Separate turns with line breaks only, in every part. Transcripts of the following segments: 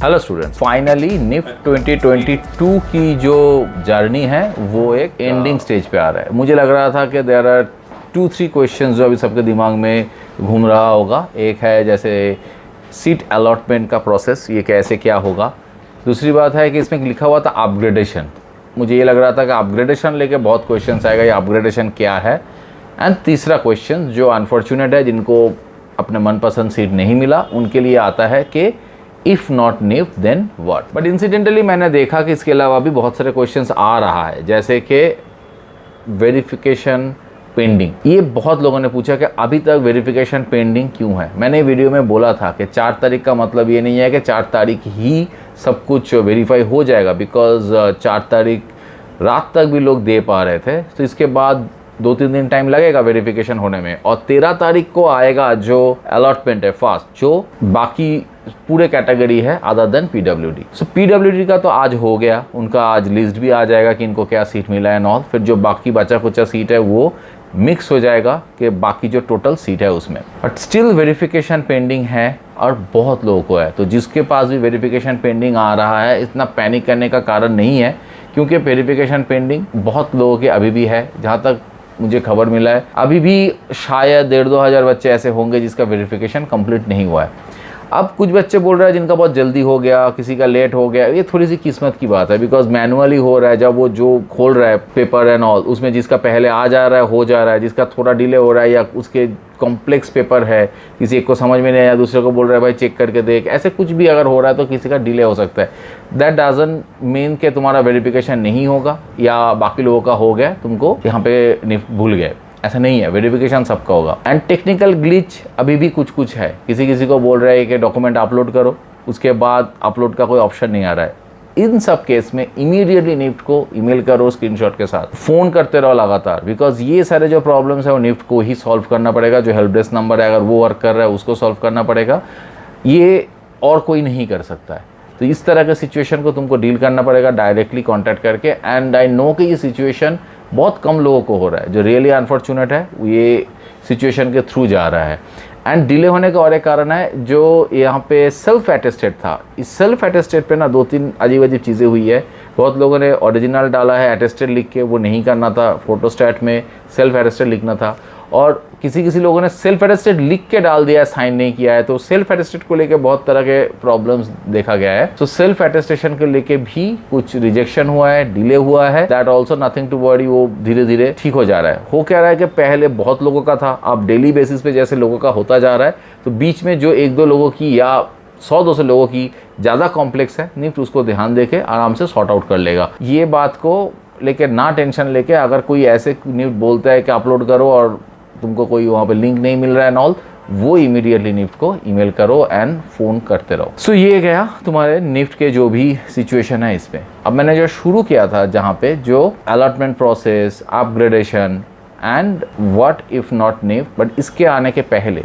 Hello students, finally NIFT 2022 की जो journey है वो एक एंडिंग स्टेज पे आ रहा है। मुझे लग रहा था कि देयर आर 2-3 क्वेश्चंस जो अभी सबके दिमाग में घूम रहा होगा। एक है जैसे सीट अलॉटमेंट का प्रोसेस, ये कैसे क्या होगा। दूसरी बात है कि इसमें लिखा हुआ था अपग्रेडेशन। मुझे ये लग रहा था कि अपग्रेडेशन लेके बहुत क्वेश्चंस आएगा, ये अपग्रेडेशन क्या है। एंड तीसरा क्वेश्चन जो अनफॉर्चुनेट है, जिनको अपने मनपसंद सीट नहीं मिला, उनके लिए आता है कि if not NIFT then what. But incidentally मैंने देखा कि इसके अलावा भी बहुत सारे क्वेश्चंस आ रहा है, जैसे कि वेरिफिकेशन पेंडिंग। ये बहुत लोगों ने पूछा कि अभी तक वेरिफिकेशन पेंडिंग क्यों है। मैंने वीडियो में बोला था कि 4 तारीख का मतलब ये नहीं है कि 4 तारीख ही सब कुछ वेरीफाई हो जाएगा, बिकॉज 4 तारीख रात तक भी लोग दे पा रहे थे, तो इसके बाद 2-3 दिन टाइम लगेगा वेरिफिकेशन होने में। और 13 तारीख को आएगा जो अलॉटमेंट है फास्ट, जो बाकी पूरे कैटेगरी है अदर देन पीडब्ल्यूडी। सो पीडब्ल्यूडी का तो आज हो गया, उनका आज लिस्ट भी आ जाएगा कि इनको क्या सीट मिला है नॉल। फिर जो बाकी बचा कुचा सीट है वो मिक्स हो जाएगा कि बाकी जो टोटल सीट है उसमें। बट स्टिल वेरिफिकेशन पेंडिंग है और बहुत लोगों को है। तो जिसके पास भी वेरिफिकेशन पेंडिंग आ रहा है, इतना पैनिक करने का कारण नहीं है, क्योंकि वेरिफिकेशन पेंडिंग बहुत लोगों के अभी भी है। जहाँ तक मुझे खबर मिला है, अभी भी शायद 1,500-2 हज़ार बच्चे ऐसे होंगे जिसका वेरिफिकेशन कंप्लीट नहीं हुआ है। अब कुछ बच्चे बोल रहे हैं जिनका बहुत जल्दी हो गया, किसी का लेट हो गया। ये थोड़ी सी किस्मत की बात है, बिकॉज मैनुअली हो रहा है। जब वो जो खोल रहा है पेपर एंड ऑल, उसमें जिसका पहले आ जा रहा है हो जा रहा है, जिसका थोड़ा डिले हो रहा है या उसके कॉम्प्लेक्स पेपर है, किसी एक को समझ में नहीं आया, दूसरे को बोल रहा है भाई चेक करके देख, ऐसे कुछ भी अगर हो रहा है तो किसी का डिले हो सकता है। दैट डजंट मीन कि तुम्हारा वेरिफिकेशन नहीं होगा या बाकी लोगों का हो गया, तुमको यहाँ पे भूल गए, ऐसा नहीं है। वेरिफिकेशन सबका होगा। एंड टेक्निकल ग्लिच अभी भी कुछ है। किसी को बोल रहा है कि डॉक्यूमेंट अपलोड करो, उसके बाद अपलोड का कोई ऑप्शन नहीं आ रहा है। इन सब केस में इमीडिएटली निफ्ट को ईमेल करो स्क्रीनशॉट के साथ, फ़ोन करते रहो लगातार, बिकॉज ये सारे जो प्रॉब्लम्स है वो निफ्ट को ही सॉल्व करना पड़ेगा। जो हेल्प डेस्क नंबर है, अगर वो वर्क कर रहा है उसको सॉल्व करना पड़ेगा, ये और कोई नहीं कर सकता है। तो इस तरह के सिचुएशन को तुमको डील करना पड़ेगा डायरेक्टली कॉन्टैक्ट करके। एंड आई नो कि ये सिचुएशन बहुत कम लोगों को हो रहा है। जो रियली अनफॉर्चुनेट है ये सिचुएशन के थ्रू जा रहा है। एंड डिले होने का और एक कारण है, जो यहाँ पे सेल्फ अटेस्टेड था। इस सेल्फ अटेस्टेड पे ना 2-3 अजीब चीज़ें हुई है। बहुत लोगों ने ओरिजिनल डाला है अटेस्टेड लिख के, वो नहीं करना था। फोटोस्टैट में सेल्फ अटेस्टेड लिखना था, और किसी लोगों ने सेल्फ अटेस्टेड लिख के डाल दिया है, साइन नहीं किया है। तो सेल्फ अटेस्टेड को लेके बहुत तरह के प्रॉब्लम्स देखा गया है। तो सेल्फ अटेस्टेशन को लेके भी कुछ रिजेक्शन हुआ है, डिले हुआ है। That also nothing to worry, वो धीरे धीरे ठीक हो जा रहा है। हो क्या रहा है कि पहले बहुत लोगों का था, अब डेली बेसिस पे जैसे लोगों का होता जा रहा है, तो बीच में जो 1-2 लोगों की या 100-200 लोगों की ज़्यादा कॉम्प्लेक्स है, निफ्ट उसको ध्यान देके आराम से सॉर्ट आउट कर लेगा। ये बात को लेके ना टेंशन लेके, अगर कोई ऐसे निफ्ट बोलता है कि अपलोड करो और तुमको कोई वहाँ पे लिंक नहीं मिल रहा है ऑल, वो इमीडिएटली निफ्ट को ईमेल करो एंड फ़ोन करते रहो। सो ये गया तुम्हारे निफ्ट के जो भी सिचुएशन है इस पे। अब मैंने जो शुरू किया था जहाँ पे जो allotment process, upgradation and what if not NIFT, but इसके आने के पहले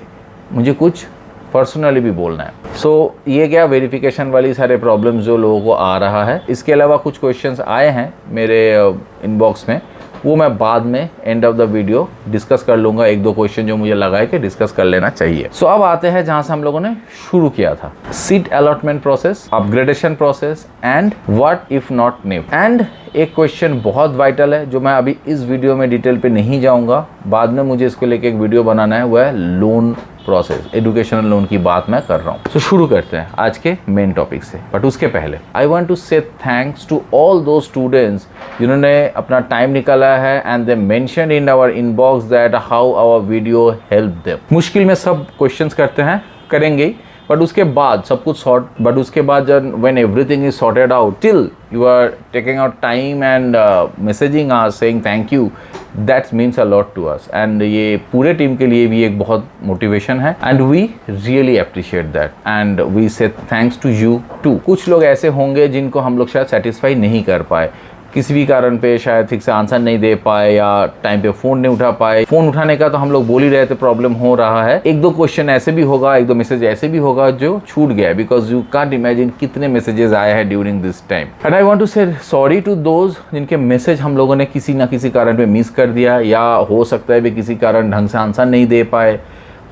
मुझे कुछ पर्सनली भी बोलना है। सो ये क्या वेरिफिकेशन वाली सारे प्रॉब्लम्स जो लोगों को आ रहा है, इसके अलावा कुछ क्वेश्चंस आए हैं मेरे इनबॉक्स में, वो मैं बाद में end of the video discuss कर लूँगा। 1-2 क्वेश्चन जो मुझे लगा है कि डिस्कस कर लेना चाहिए। सो अब आते हैं जहाँ से हम लोगों ने शुरू किया था, seat allotment process, upgradation process and what if not NIFT. And एक क्वेश्चन बहुत वाइटल है जो मैं अभी इस वीडियो में डिटेल पे नहीं जाऊँगा, बाद में मुझे इसको लेके एक वीडियो बनाना है, वह है लोन प्रोसेस, एजुकेशनल लोन की बात मैं कर रहा हूँ। तो शुरू करते हैं आज के मेन टॉपिक से। बट उसके पहले I want to say thanks to all दो स्टूडेंट्स जिन्होंने अपना टाइम निकाला है and they mention in our inbox that how our video help them. मुश्किल में सब क्वेश्चंस करते हैं, करेंगे ही, बट उसके बाद सब कुछ बट उसके बाद जब when everything is sorted out, till you are taking out time and messaging our saying thank you, that means a lot to us. And ये पूरे टीम के लिए भी एक बहुत मोटिवेशन है and we really appreciate that and we say thanks to you too. कुछ लोग ऐसे होंगे जिनको हम लोग शायद सेटिस्फाई नहीं कर पाए, किसी भी कारण पे शायद ठीक से आंसर नहीं दे पाए या टाइम पे फ़ोन नहीं उठा पाए। फ़ोन उठाने का तो हम लोग बोल ही रहे थे, प्रॉब्लम हो रहा है। 1-2 क्वेश्चन ऐसे भी होगा, 1-2 मैसेज ऐसे भी होगा जो छूट गया, बिकॉज यू कांट इमेजिन कितने मैसेजेस आए हैं during this time. And I want to say sorry to those जिनके मैसेज हम लोगों ने किसी ना किसी कारण पे मिस कर दिया, या हो सकता है भी किसी कारण ढंग से आंसर नहीं दे पाए।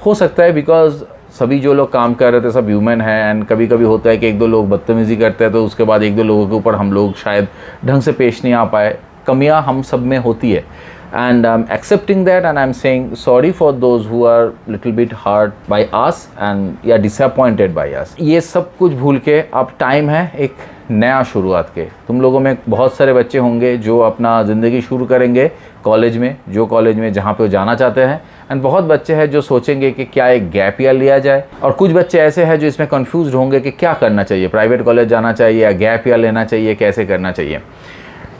हो सकता है बिकॉज सभी जो लोग काम कर रहे थे सब ह्यूमन है, एंड कभी कभी होता है कि एक दो लोग बदतमीज़ी करते हैं, तो उसके बाद एक दो लोगों के ऊपर हम लोग शायद ढंग से पेश नहीं आ पाए। कमियां हम सब में होती है, and I'm accepting that, and I'm saying sorry for those who are little bit hurt by us and yeah disappointed by us। ये सब कुछ भूल के अब टाइम है एक नया शुरुआत के। तुम लोगों में बहुत सारे बच्चे होंगे जो अपना ज़िंदगी शुरू करेंगे कॉलेज में, जो कॉलेज में जहाँ पे वो जाना चाहते हैं, एंड बहुत बच्चे हैं जो सोचेंगे कि क्या एक गैप ईयर लिया जाए, और कुछ बच्चे ऐसे हैं जो इसमें कंफ्यूज होंगे कि क्या करना चाहिए, प्राइवेट कॉलेज जाना चाहिए या गैप ईयर लेना चाहिए, कैसे करना चाहिए,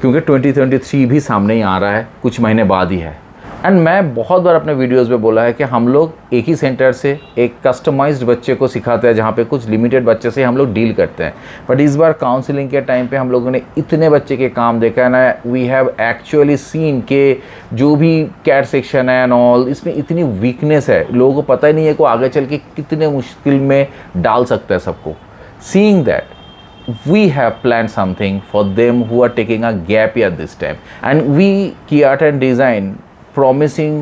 क्योंकि 2023 भी सामने ही आ रहा है, कुछ महीने बाद ही है। एंड मैं बहुत बार अपने वीडियोस में बोला है कि हम लोग एक ही सेंटर से एक कस्टमाइज्ड बच्चे को सिखाते हैं, जहाँ पे कुछ लिमिटेड बच्चे से हम लोग डील करते हैं। बट इस बार काउंसलिंग के टाइम पे हम लोगों ने इतने बच्चे के काम देखा है ना, वी हैव एक्चुअली सीन के जो भी कैट सेक्शन है एंड ऑल, इसमें इतनी वीकनेस है, लोगों को पता ही नहीं है कि आगे चल के कितने मुश्किल में डाल सकता है सबको। Seeing that, we have planned something for them who are taking a gap year this time, and we Key Art and Design promising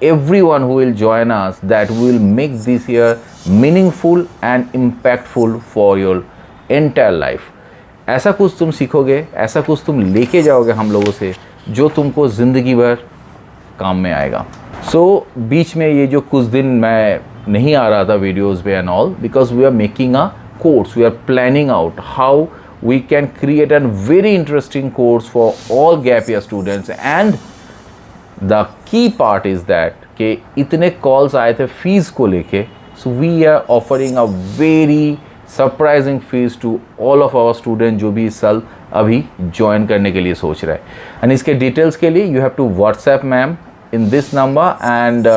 everyone who will join us that we will make this year meaningful and impactful for your entire life। ऐसा कुछ तुम सीखोगे, ऐसा कुछ तुम लेके जाओगे हम लोगों से जो तुमको ज़िंदगी भर काम में आएगा। बीच में ये जो कुछ दिन मैं नहीं आ रहा था वीडियोज़ पे and all, because we are making a course, we are planning out how we can create a very interesting course for all gap year students, and the key part is that कि इतने calls आए थे fees को लेके, so we are offering a very surprising fees to all of our students जो भी इस साल अभी join करने के लिए सोच रहे हैं। and इसके details के लिए you have to WhatsApp ma'am in this number, and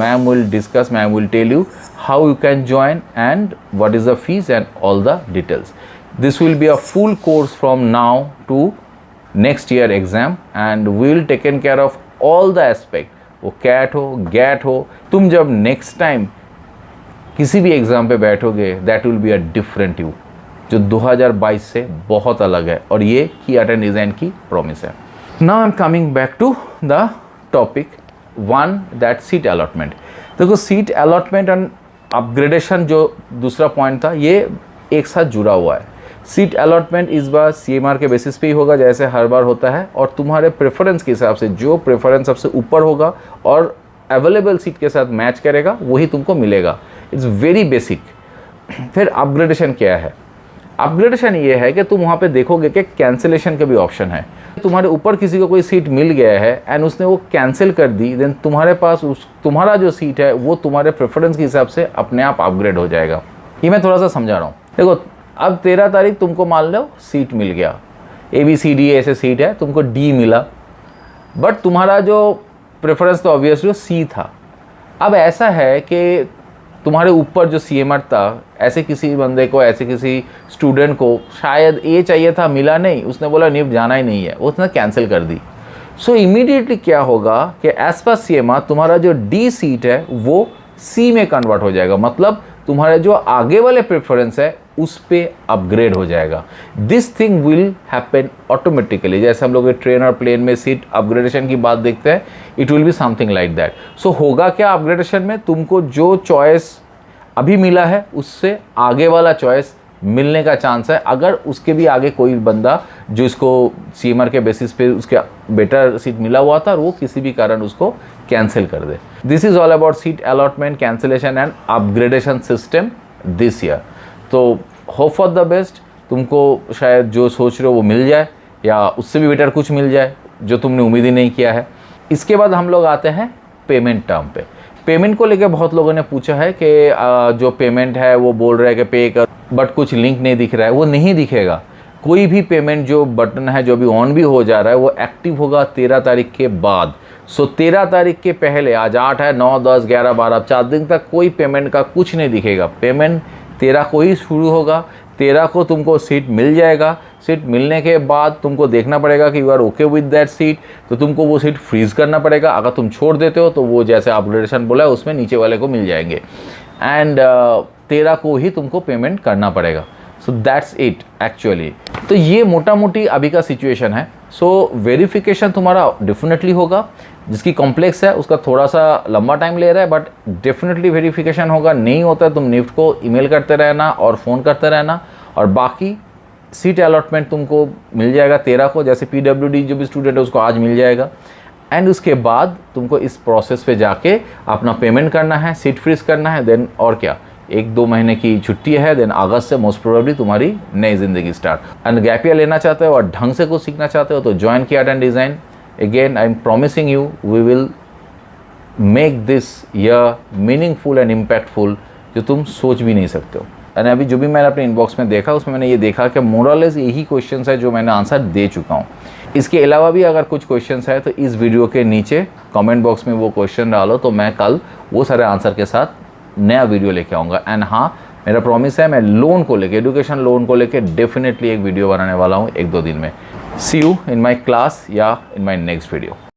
ma'am will discuss, ma'am will tell you how you can join and what is the fees and all the details। This will be a full course from now to next year exam, and we will taken care of all the aspect, वो cat हो gate हो, तुम जब next time किसी भी exam पे बैठोगे that will be a different you, जो 2022 से बहुत अलग है, और ये की आर्ट एंड डिज़ाइन की प्रॉमिस है। Now I am coming back to the topic one, that seat allotment. देखो सीट अलॉटमेंट एंड अपग्रेडेशन जो दूसरा पॉइंट था, ये एक साथ जुड़ा हुआ है। सीट अलॉटमेंट इस बार CMR के बेसिस पे ही होगा जैसे हर बार होता है, और तुम्हारे प्रेफरेंस के हिसाब से जो प्रेफरेंस सबसे ऊपर होगा और अवेलेबल सीट के साथ मैच करेगा वही तुमको मिलेगा। It's very basic. फिर अपग्रेडेशन क्या है? अपग्रेडेशन ये है कि तुम वहाँ पे देखोगे कि कैंसिलेशन का भी ऑप्शन है। तुम्हारे ऊपर किसी को कोई सीट मिल गया है एंड उसने वो कैंसिल कर दी, देन तुम्हारे पास तुम्हारा जो सीट है वो तुम्हारे प्रेफरेंस के हिसाब से अपने आप अपग्रेड हो जाएगा। ये मैं थोड़ा सा समझा रहा हूँ। देखो अब 13 तारीख तुमको मान लो सीट मिल गया, ABCD ऐसे सीट है, तुमको D मिला, बट तुम्हारा जो प्रेफरेंस तो ऑब्वियसली C था। अब ऐसा है कि तुम्हारे ऊपर जो CMR था, ऐसे किसी बंदे को, ऐसे किसी स्टूडेंट को शायद A चाहिए था, मिला नहीं, उसने बोला नहीं जाना ही नहीं है, उसने कैंसिल कर दी। सो इमीडिएटली क्या होगा कि एज पर CMR तुम्हारा जो D सीट है वो C में कन्वर्ट हो जाएगा, मतलब तुम्हारे जो आगे वाले प्रेफरेंस है उस पे अपग्रेड हो जाएगा। This thing will happen automatically. जैसे हम लोग ट्रेन और प्लेन में सीट अपग्रेडेशन की बात देखते हैं, it will be something like that. So होगा क्या अपग्रेडेशन में, तुमको जो चॉइस अभी मिला है उससे आगे वाला चॉइस मिलने का चांस है, अगर उसके भी आगे कोई बंदा जो इसको CMR के बेसिस पे उसके बेटर सीट मिला हुआ था और वो किसी भी कारण उसको कैंसिल कर दे। This is all about seat allotment, cancellation and upgradation system this year. तो होप फॉर द बेस्ट, तुमको शायद जो सोच रहे हो वो मिल जाए या उससे भी बेटर कुछ मिल जाए जो तुमने उम्मीद ही नहीं किया है। इसके बाद हम लोग आते हैं पेमेंट टर्म पे। पेमेंट को लेकर बहुत लोगों ने पूछा है कि जो पेमेंट है वो बोल रहा है कि पे कर, बट कुछ लिंक नहीं दिख रहा है। वो नहीं दिखेगा। कोई भी पेमेंट जो बटन है जो भी ऑन भी हो जा रहा है वो एक्टिव होगा 13 तारीख के बाद। सो 13 तारीख के पहले, आज 8 है, 9, 10, 11, 12, 4 दिन तक कोई पेमेंट का कुछ नहीं दिखेगा। पेमेंट 13 को ही शुरू होगा। 13 को तुमको सीट मिल जाएगा। सीट मिलने के बाद तुमको देखना पड़ेगा कि you are okay with that seat, तो तुमको वो सीट फ्रीज़ करना पड़ेगा। अगर तुम छोड़ देते हो तो वो जैसे अपग्रेडेशन बोला है उसमें नीचे वाले को मिल जाएंगे, एंड 13 को ही तुमको पेमेंट करना पड़ेगा। So that's it actually. तो ये मोटा मोटी अभी का सिचुएशन है। सो वेरिफिकेशन तुम्हारा डेफिनेटली होगा। जिसकी कॉम्प्लेक्स है उसका थोड़ा सा लंबा टाइम ले रहा है, बट डेफिनेटली वेरिफिकेशन होगा। नहीं होता है तुम निफ्ट को ईमेल करते रहना और फ़ोन करते रहना, और बाकी सीट अलॉटमेंट तुमको मिल जाएगा 13 को, जैसे PWD जो भी स्टूडेंट है उसको आज मिल जाएगा। एंड उसके बाद तुमको इस प्रोसेस पे जाके अपना पेमेंट करना है, सीट फ्रीज करना है, देन और क्या 1-2 महीने की छुट्टी है, देन अगस्त से मोस्ट प्रोबेबली तुम्हारी नई ज़िंदगी स्टार्ट। एंड गैप ईयर लेना चाहते हो और ढंग से कुछ सीखना चाहते हो तो ज्वाइन किया art and design. Again I am promising you we will make this year meaningful and impactful, जो तुम सोच भी नहीं सकते हो। एंड अभी जो भी मैंने अपने इनबॉक्स में देखा उसमें मैंने ये देखा कि मोरलेस यही क्वेश्चंस है जो मैंने आंसर दे चुका हूँ। इसके अलावा भी अगर कुछ क्वेश्चंस है तो इस वीडियो के नीचे कमेंट बॉक्स में वो क्वेश्चन डालो, तो मैं कल वो सारे आंसर के साथ नया वीडियो लेके आऊँगा। एंड हाँ, मेरा प्रॉमिस है मैं लोन को लेके, एजुकेशन लोन को लेके डेफिनेटली एक वीडियो बनाने वाला हूँ 1-2 दिन में। सी यू इन माई क्लास या इन माई नेक्स्ट वीडियो।